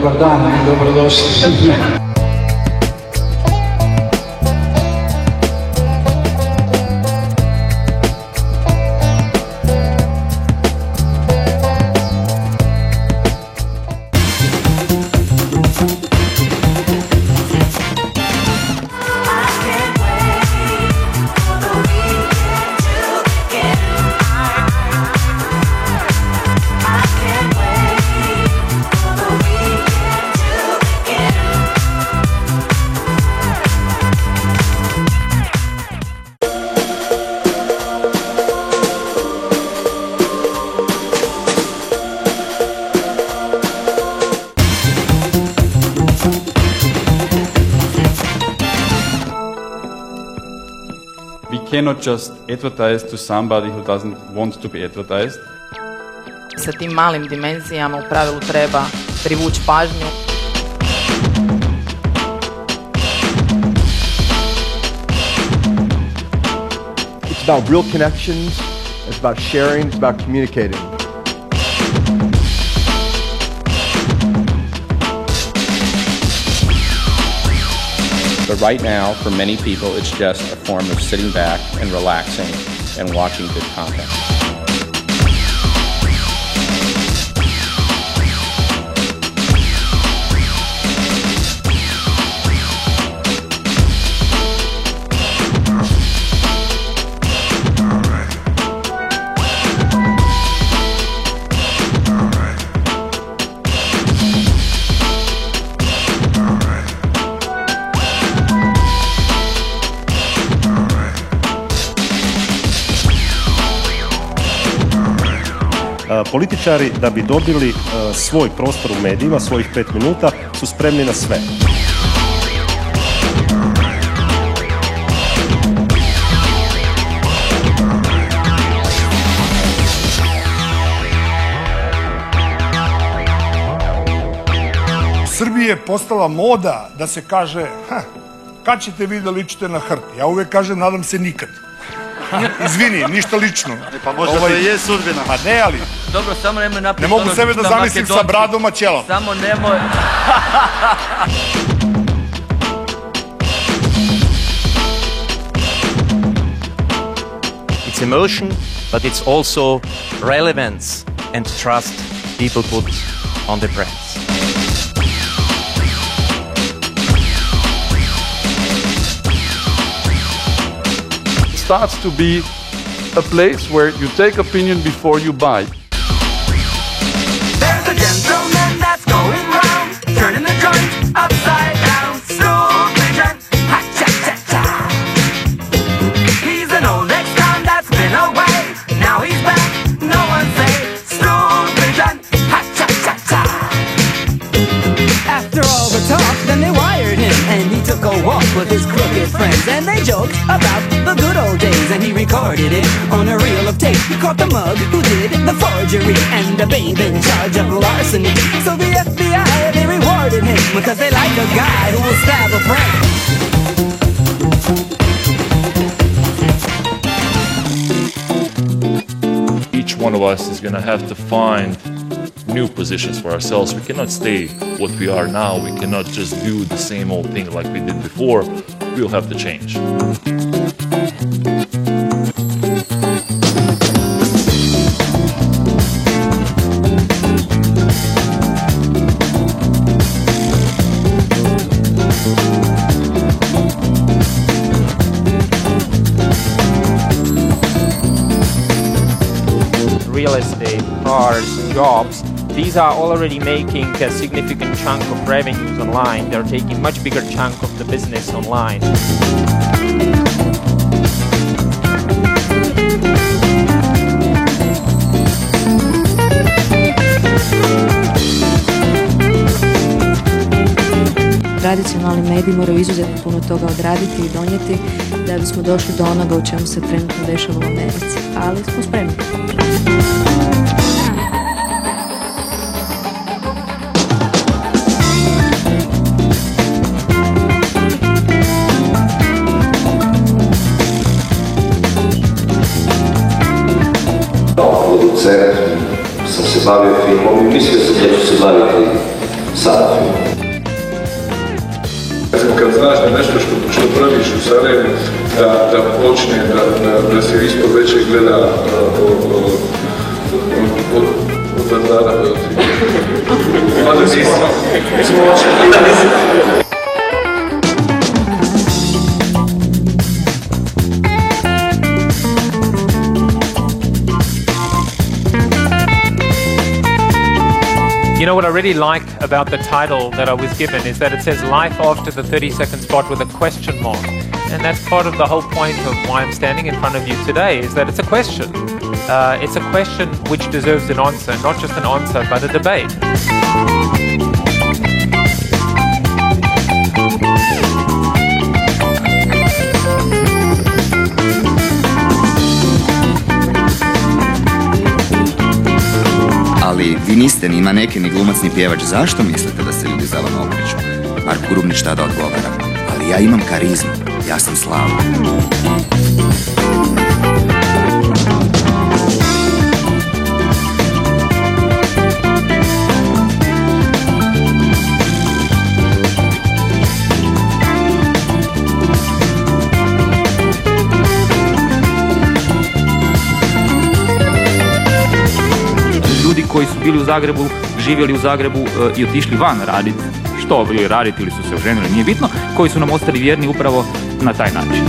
Dobar dan i dobrodošli. We cannot just advertise to somebody who doesn't want to be advertised. Sa tim malim dimenzijama u pravilu treba privući pažnju. It's about real connections, it's about sharing, it's about communicating. But right now, for many people, it's just a form of sitting back and relaxing and watching good content. Političari da bi dobili svoj prostor u medijima, svojih 5 minuta, su spremni na sve. U Srbiji je postala moda da se kaže kad ćete vi da ličite na Hrt? Ja uvek kažem nadam se nikad. Izvini, ništa lično. Pa možda to je sudbina. Pa ne, ali... Dobro, samo nemoj napisati... Ne mogu sebe da zamislim sa bradom, a ćelom. Samo nemoj... It's emotion, but it's also relevance and trust people put on the brands. Starts to be a place where you take opinion before you buy. There's a gentleman that's going round, turning the joint upside down. Stool pigeon, ha cha cha cha. He's an old ex-con that's been away, now he's back. No one say stool pigeon, ha cha cha cha. After all the talk, then they wired him, and he took a walk with his crooked friends, and they joked about the good old days, and he recorded it on a reel of tape. He caught the mug who did the forgery, and the babe in charge of larceny. So the FBI, they rewarded him, because they like a guy who will stab a friend. Each one of us is gonna have to find new positions for ourselves. We cannot stay what we are now. We cannot just do the same old thing like we did before. We'll have to change. Real estate, cars, jobs, these are already making a significant chunk of revenues online. They're taking much bigger chunk of the business online. Tradicionalni mediji moraju izuzetno puno toga odraditi i donijeti da bismo došli do onoga u čemu se trenutno dešava u Americi, ali smo spremni. Producent sam se bavio filmom i mislio sam da ću se baviti Sada. Kad znaš da nešto što praviš u Sarajevu, da počne, da se ispod veće gleda od Vardara. Mada nisam. You know what I really like about the title that I was given is that it says life after the 30-second spot with a question mark. And that's part of the whole point of why I'm standing in front of you today, is that it's a question. It's a question which deserves an answer, not just an answer, but a debate. Ali vi niste ni maneken, ni glumac, ni pjevač. Zašto mislite da se ljudi za vama okreću? Marko Grubnić tada odgovara: ali ja imam karizmu, ja sam slava. Ljudi koji su bili u Zagrebu, živjeli u Zagrebu i otišli van raditi, što bili raditi ili su se oženili, nije bitno, koji su nam ostali vjerni upravo na taj način.